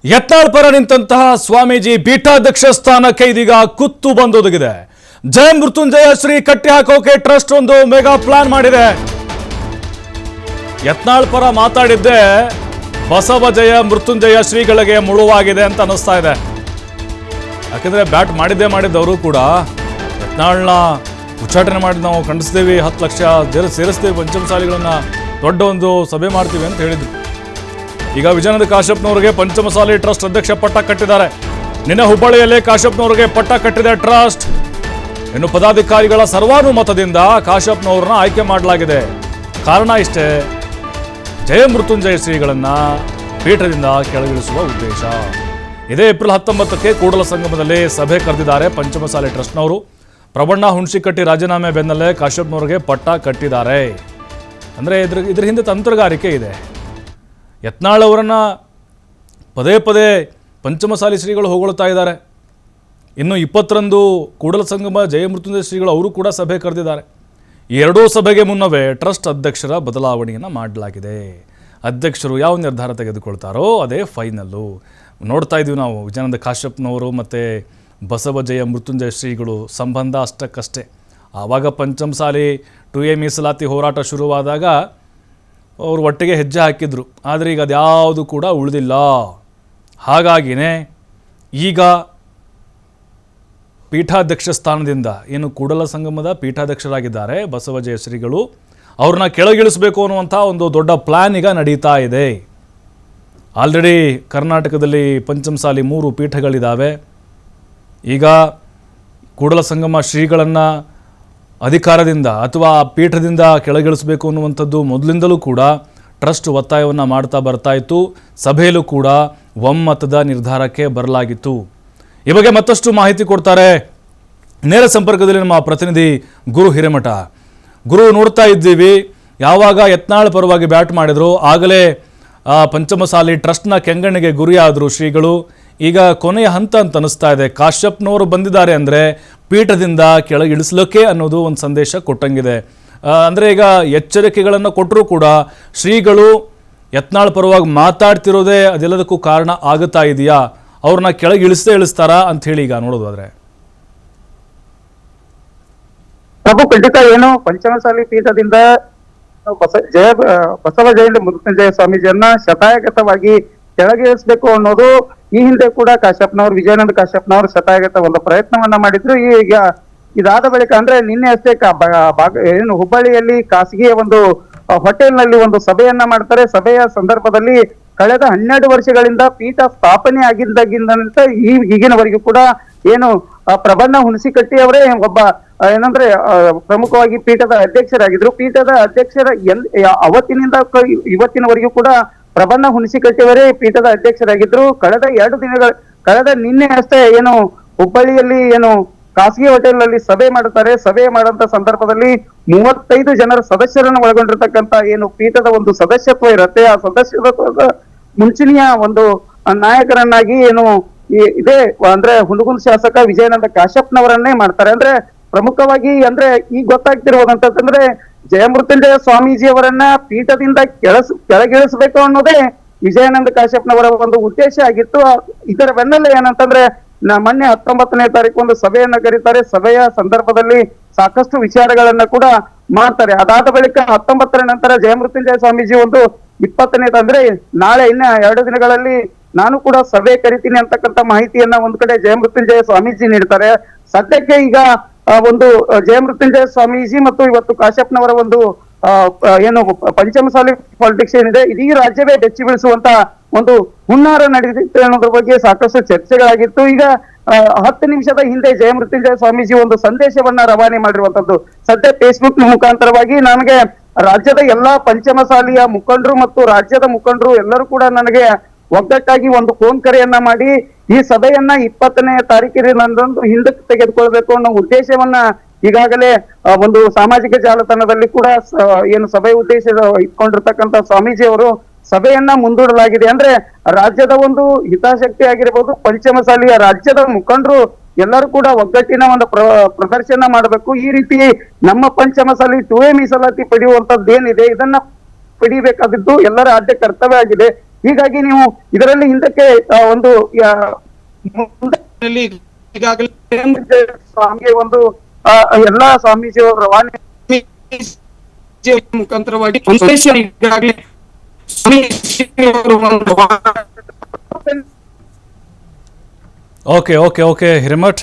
ಯತ್ನಾಳ್ ಪರ ನಿಂತಹ ಸ್ವಾಮೀಜಿ ಪೀಠಾಧ್ಯಕ್ಷ ಸ್ಥಾನಕ್ಕೆ ಇದೀಗ ಕುತ್ತು ಬಂದೊದಗಿದೆ. ಜಯ ಮೃತ್ಯುಂಜಯ ಶ್ರೀ ಕಟ್ಟಿ ಹಾಕೋಕೆ ಟ್ರಸ್ಟ್ ಒಂದು ಮೆಗಾ ಪ್ಲಾನ್ ಮಾಡಿದೆ. ಯತ್ನಾಳ್ ಪರ ಮಾತಾಡಿದ್ದೆ ಬಸವ ಜಯ ಮೃತ್ಯುಂಜಯ ಶ್ರೀಗಳಿಗೆ ಮುಳುವಾಗಿದೆ ಅಂತ ಅನಿಸ್ತಾ ಇದೆ. ಯಾಕಂದ್ರೆ ಬ್ಯಾಟ್ ಮಾಡಿದ್ದವರು ಕೂಡ ಯತ್ನಾಳ್ನ ಉಚ್ಚಾಟನೆ ಮಾಡಿ ನಾವು ಖಂಡಿಸ್ತೀವಿ, 10 ಲಕ್ಷ ಸೇರಿಸ್ತೀವಿ, ಪಂಚಮಸಾಲಿಗಳನ್ನ ದೊಡ್ಡ ಒಂದು ಸಭೆ ಮಾಡ್ತೀವಿ ಅಂತ ಹೇಳಿದ್ರು. ಈಗ ವಿಜಯಾನಂದ ಕಾಶ್ಯಪ್ನವರಿಗೆ ಪಂಚಮಸಾಲಿ ಟ್ರಸ್ಟ್ ಅಧ್ಯಕ್ಷ ಪಟ್ಟ ಕಟ್ಟಿದ್ದಾರೆ. ನಿನ್ನೆ ಹುಬ್ಬಳ್ಳಿಯಲ್ಲಿ ಕಾಶ್ಯಪ್ನವರಿಗೆ ಪಟ್ಟ ಕಟ್ಟಿದೆ ಟ್ರಸ್ಟ್. ಇನ್ನು ಪದಾಧಿಕಾರಿಗಳ ಸರ್ವಾನುಮತದಿಂದ ಕಾಶ್ಯಪ್ನವ್ರನ್ನ ಆಯ್ಕೆ ಮಾಡಲಾಗಿದೆ. ಕಾರಣ ಇಷ್ಟೇ, ಜಯ ಮೃತ್ಯುಂಜಯ ಶ್ರೀಗಳನ್ನ ಪೀಠದಿಂದ ಕೆಳಗಿಳಿಸುವ ಉದ್ದೇಶ. ಇದೇ ಏಪ್ರಿಲ್ 19ಕ್ಕೆ ಕೂಡಲ ಸಂಗಮದಲ್ಲಿ ಸಭೆ ಕರೆದಿದ್ದಾರೆ ಪಂಚಮಸಾಲಿ ಟ್ರಸ್ಟ್ನವರು. ಪ್ರಬಣ್ಣ ಹುಣಸಿಕಟ್ಟಿ ರಾಜೀನಾಮೆ ಬೆನ್ನಲ್ಲೇ ಕಾಶ್ಯಪ್ನವರಿಗೆ ಪಟ್ಟ ಕಟ್ಟಿದ್ದಾರೆ. ಅಂದರೆ ಇದ್ರ ಹಿಂದೆ ತಂತ್ರಗಾರಿಕೆ ಇದೆ. ಯತ್ನಾಳ್ ಅವರನ್ನು ಪದೇ ಪದೇ ಪಂಚಮಸಾಲಿ ಶ್ರೀಗಳು ಹೊಗಳ್ತಾ ಇದ್ದಾರೆ. ಇನ್ನು 20ರಂದು ಕೂಡಲ ಸಂಗಮ ಜಯ ಮೃತ್ಯುಂಜಯ ಶ್ರೀಗಳು ಅವರು ಕೂಡ ಸಭೆ ಕರೆದಿದ್ದಾರೆ. ಈ ಎರಡೂ ಸಭೆಗೆ ಮುನ್ನವೇ ಟ್ರಸ್ಟ್ ಅಧ್ಯಕ್ಷರ ಬದಲಾವಣೆಯನ್ನು ಮಾಡಲಾಗಿದೆ. ಅಧ್ಯಕ್ಷರು ಯಾವ ನಿರ್ಧಾರ ತೆಗೆದುಕೊಳ್ತಾರೋ ಅದೇ ಫೈನಲ್ಲು. ನೋಡ್ತಾ ಇದ್ದೀವಿ ನಾವು, ವಿಜಯಾನಂದ ಕಾಶ್ಯಪ್ನವರು ಮತ್ತು ಬಸವ ಜಯ ಮೃತ್ಯುಂಜಯ ಶ್ರೀಗಳು ಸಂಬಂಧ ಅಷ್ಟಕ್ಕಷ್ಟೇ. ಆವಾಗ ಪಂಚಮಸಾಲಿ 2A ಮೀಸಲಾತಿ ಹೋರಾಟ ಶುರುವಾದಾಗ ಅವರು ಒಟ್ಟಿಗೆ ಹೆಜ್ಜೆ ಹಾಕಿದ್ರು. ಆದರೆ ಈಗ ಅದ್ಯಾವುದು ಕೂಡ ಉಳಿದಿಲ್ಲ. ಹಾಗಾಗಿಯೇ ಈಗ ಪೀಠಾಧ್ಯಕ್ಷ ಸ್ಥಾನದಿಂದ ಏನು ಕೂಡಲ ಸಂಗಮದ ಪೀಠಾಧ್ಯಕ್ಷರಾಗಿದ್ದಾರೆ ಬಸವಜಯ ಶ್ರೀಗಳು, ಅವ್ರನ್ನ ಕೆಳಗಿಳಿಸಬೇಕು ಅನ್ನುವಂಥ ಒಂದು ದೊಡ್ಡ ಪ್ಲ್ಯಾನ್ ಈಗ ನಡೀತಾ ಇದೆ. ಆಲ್ರೆಡಿ ಕರ್ನಾಟಕದಲ್ಲಿ ಪಂಚಮಸಾಲಿ 3 ಪೀಠಗಳಿದ್ದಾವೆ. ಈಗ ಕೂಡಲ ಸಂಗಮ ಶ್ರೀಗಳನ್ನು ಅಧಿಕಾರದಿಂದ ಅಥವಾ ಪೀಠದಿಂದ ಕೆಳಗಿಳಿಸಬೇಕು ಅನ್ನುವಂಥದ್ದು ಮೊದಲಿಂದಲೂ ಕೂಡ ಟ್ರಸ್ಟ್ ಒತ್ತಾಯವನ್ನು ಮಾಡ್ತಾ ಬರ್ತಾ ಇತ್ತು. ಸಭೆಯಲ್ಲೂ ಕೂಡ ಒಮ್ಮತದ ನಿರ್ಧಾರಕ್ಕೆ ಬರಲಾಗಿತ್ತು. ಈ ಬಗ್ಗೆ ಮತ್ತಷ್ಟು ಮಾಹಿತಿ ಕೊಡ್ತಾರೆ ನೇರ ಸಂಪರ್ಕದಲ್ಲಿ ನಮ್ಮ ಪ್ರತಿನಿಧಿ ಗುರು ಹಿರೇಮಠ. ಗುರು, ನೋಡ್ತಾ ಇದ್ದೀವಿ ಯಾವಾಗ ಯತ್ನಾಳ್ ಪರವಾಗಿ ಬ್ಯಾಟ್ ಮಾಡಿದ್ರು ಆಗಲೇ ಪಂಚಮಸಾಲಿ ಟ್ರಸ್ಟ್ನ ಕೆಂಗಣ್ಣಿಗೆ ಗುರಿಯಾದರು ಶ್ರೀಗಳು. ಈಗ ಕೊನೆಯ ಹಂತ ಅಂತ ಅನಿಸ್ತಾ ಇದೆ. ಕಾಶ್ಯಪ್ನವರು ಬಂದಿದ್ದಾರೆ ಅಂದರೆ ಪೀಠದಿಂದ ಕೆಳಗಿಳಿಸ್ಲಿಕ್ಕೆ ಅನ್ನೋದು ಒಂದು ಸಂದೇಶ ಕೊಟ್ಟಂಗಿದೆ. ಅಂದರೆ ಈಗ ಎಚ್ಚರಿಕೆಗಳನ್ನು ಕೊಟ್ಟರೂ ಕೂಡ ಶ್ರೀಗಳು ಯತ್ನಾಳ್ ಪರವಾಗಿ ಮಾತಾಡ್ತಿರೋದೇ ಅದೆಲ್ಲದಕ್ಕೂ ಕಾರಣ ಆಗುತ್ತಾ ಇದೆಯಾ? ಅವ್ರನ್ನ ಕೆಳಗೆ ಇಳಿಸ್ತಾರಾ ಅಂತ ಹೇಳಿ ಈಗ ನೋಡೋದಾದ್ರೆ ಪ್ರಭು, ಖಂಡಿತ ಏನು ಪಂಚಮಸಾಲಿ ಪೀಠದಿಂದ ಬಸವ ಜಯಂತಿ ಮೃತ್ಯುಂಜಯ ಸ್ವಾಮೀಜಿಯನ್ನ ಶತಾಯಗತವಾಗಿ ಕೆಳಗಿಳಿಸಬೇಕು ಅನ್ನೋದು ಈ ಹಿಂದೆ ಕೂಡ ಕಾಶ್ಯಪ್ನವರು, ವಿಜಯಾನಂದ ಕಾಶ್ಯಪ್ನವರು ಶತಾಯಗತ ಒಂದು ಪ್ರಯತ್ನವನ್ನ ಮಾಡಿದ್ರು. ಈಗ ಇದಾದ ಬಳಿಕ ಅಂದ್ರೆ ನಿನ್ನೆ ಅಷ್ಟೇ ಏನು ಹುಬ್ಬಳ್ಳಿಯಲ್ಲಿ ಖಾಸಗಿಯ ಒಂದು ಹೋಟೆಲ್ನಲ್ಲಿ ಒಂದು ಸಭೆಯನ್ನ ಮಾಡ್ತಾರೆ. ಸಭೆಯ ಸಂದರ್ಭದಲ್ಲಿ ಕಳೆದ 12 ವರ್ಷಗಳಿಂದ ಪೀಠ ಸ್ಥಾಪನೆ ಆಗಿದ್ದಾಗಿಂದಂತ ಈಗಿನವರೆಗೂ ಕೂಡ ಏನು ಪ್ರಬಣ್ಣ ಹುಣಸಿಕಟ್ಟಿ ಅವರೇ ಒಬ್ಬ ಏನಂದ್ರೆ ಪ್ರಮುಖವಾಗಿ ಪೀಠದ ಅಧ್ಯಕ್ಷರಾಗಿದ್ರು. ಪೀಠದ ಅಧ್ಯಕ್ಷರ ಅವತ್ತಿನಿಂದ ಇವತ್ತಿನವರೆಗೂ ಕೂಡ ಪ್ರಬಣ್ಣ ಹುಣಸಿಕಟ್ಟಿ ಅವರೇ ಪೀಠದ ಅಧ್ಯಕ್ಷರಾಗಿದ್ರು. ಕಳೆದ ನಿನ್ನೆ ಅಷ್ಟೇ ಏನು ಹುಬ್ಬಳ್ಳಿಯಲ್ಲಿ ಏನು ಖಾಸಗಿ ಹೋಟೆಲ್ ನಲ್ಲಿ ಸಭೆ ಮಾಡುತ್ತಾರೆ. ಸಭೆ ಮಾಡಂತ ಸಂದರ್ಭದಲ್ಲಿ 35 ಜನರ ಸದಸ್ಯರನ್ನು ಒಳಗೊಂಡಿರ್ತಕ್ಕಂಥ ಏನು ಪೀಠದ ಒಂದು ಸದಸ್ಯತ್ವ ಇರುತ್ತೆ, ಆ ಸದಸ್ಯತ್ವದ ಮುಂಚೂಣಿಯ ಒಂದು ನಾಯಕರನ್ನಾಗಿ ಏನು ಇದೇ ಅಂದ್ರೆ ಹುಣಗುಲ್ ಶಾಸಕ ವಿಜಯಾನಂದ ಕಾಶ್ಯಪ್ನವರನ್ನೇ ಮಾಡ್ತಾರೆ. ಅಂದ್ರೆ ಪ್ರಮುಖವಾಗಿ ಅಂದ್ರೆ ಈಗ ಗೊತ್ತಾಗ್ತಿರುವುದಂತಂದ್ರೆ ಜಯಮೃತ್ಯುಂಜಯ ಸ್ವಾಮೀಜಿಯವರನ್ನ ಪೀಠದಿಂದ ಕೆಳಗಿಳಿಸಬೇಕು ಅನ್ನೋದೇ ವಿಜಯಾನಂದ ಕಾಶ್ಯಪ್ನವರ ಒಂದು ಉದ್ದೇಶ ಆಗಿತ್ತು. ಇದರ ಬೆನ್ನಲ್ಲೇ ಏನಂತಂದ್ರೆ ಮೊನ್ನೆ 19ನೇ ತಾರೀಕು ಒಂದು ಸಭೆಯನ್ನ ಕರೀತಾರೆ. ಸಭೆಯ ಸಂದರ್ಭದಲ್ಲಿ ಸಾಕಷ್ಟು ವಿಚಾರಗಳನ್ನ ಕೂಡ ಮಾಡ್ತಾರೆ. ಅದಾದ ಬಳಿಕ 19ರ ನಂತರ ಜಯಮೃತ್ಯುಂಜಯ ಸ್ವಾಮೀಜಿ ಒಂದು 20ನೇ ಅಂದ್ರೆ ನಾಳೆ ಇನ್ನ 2 ದಿನಗಳಲ್ಲಿ ನಾನು ಕೂಡ ಸಭೆ ಕರಿತೀನಿ ಅಂತಕ್ಕಂಥ ಮಾಹಿತಿಯನ್ನ ಒಂದ್ ಕಡೆ ಜಯಮೃತ್ಯುಂಜಯ ಸ್ವಾಮೀಜಿ ನೀಡ್ತಾರೆ. ಸದ್ಯಕ್ಕೆ ಈಗ ಒಂದು ಜಯಮೃತ್ಯುಂಜಯ ಸ್ವಾಮೀಜಿ ಮತ್ತು ಇವತ್ತು ಕಾಶ್ಯಪ್ನವರ ಒಂದು ಏನು ಪಂಚಮಸಾಲಿ ಪಾಲಿಟಿಕ್ಸ್ ಏನಿದೆ, ಇಡೀ ರಾಜ್ಯವೇ ಬೆಚ್ಚಿ ಬೀಳಿಸುವಂತ ಒಂದು ಹುನ್ನಾರ ನಡೆದಿತ್ತು ಅನ್ನೋದ್ರ ಬಗ್ಗೆ ಸಾಕಷ್ಟು ಚರ್ಚೆಗಳಾಗಿತ್ತು. ಈಗ 10 ನಿಮಿಷದ ಹಿಂದೆ ಜಯಮೃತ್ಯುಂಜಯ ಸ್ವಾಮೀಜಿ ಒಂದು ಸಂದೇಶವನ್ನ ರವಾನೆ ಮಾಡಿರುವಂತದ್ದು. ಸದ್ಯ ಫೇಸ್ಬುಕ್ ಮುಖಾಂತರವಾಗಿ ನನಗೆ ರಾಜ್ಯದ ಎಲ್ಲಾ ಪಂಚಮಸಾಲಿಯ ಮುಖಂಡರು ಮತ್ತು ರಾಜ್ಯದ ಮುಖಂಡರು ಎಲ್ಲರೂ ಕೂಡ ನನಗೆ ಒಗ್ಗಟ್ಟಾಗಿ ಒಂದು ಫೋನ್ ಕರೆಯನ್ನ ಮಾಡಿ ಈ ಸಭೆಯನ್ನ 20ನೇ ತಾರೀಕಿನಂದು ಹಿಂದಕ್ಕೆ ತೆಗೆದುಕೊಳ್ಬೇಕು ಅನ್ನೋ ಉದ್ದೇಶವನ್ನ ಈಗಾಗಲೇ ಒಂದು ಸಾಮಾಜಿಕ ಜಾಲತಾಣದಲ್ಲಿ ಕೂಡ ಏನು ಸಭೆ ಉದ್ದೇಶ ಇಟ್ಕೊಂಡಿರ್ತಕ್ಕಂಥ ಸ್ವಾಮೀಜಿ ಅವರು ಸಭೆಯನ್ನ ಮುಂದೂಡಲಾಗಿದೆ. ಅಂದ್ರೆ ರಾಜ್ಯದ ಒಂದು ಹಿತಾಸಕ್ತಿ ಆಗಿರ್ಬೋದು, ಪಂಚಮಸಾಲಿಯ ರಾಜ್ಯದ ಮುಖಂಡರು ಎಲ್ಲರೂ ಕೂಡ ಒಗ್ಗಟ್ಟಿನ ಒಂದು ಪ್ರದರ್ಶನ ಮಾಡಬೇಕು. ಈ ರೀತಿ ನಮ್ಮ ಪಂಚಮಸಾಲಿ 2A ಮೀಸಲಾತಿ ಪಡೆಯುವಂತದ್ದು ಏನಿದೆ ಇದನ್ನ ಪಡಿಬೇಕಾದದ್ದು ಎಲ್ಲರ ಆದ್ಯ ಕರ್ತವ್ಯ ಆಗಿದೆ. ಹೀಗಾಗಿ ನೀವು ಇದರಲ್ಲಿ ಹಿಂದಕ್ಕೆ ಒಂದು ಮುಂದೆ ಈಗಾಗಲೇ ಸ್ವಾಮಿಗೆ ಒಂದು ಎಲ್ಲಾ ಸ್ವಾಮೀಜಿಯವರು ರವಾನೆ ಮುಖಾಂತರವಾಗಿ ಈಗಾಗಲೇ ಓಕೆ ಓಕೆ ಓಕೆ ಹಿರೇಮಠ್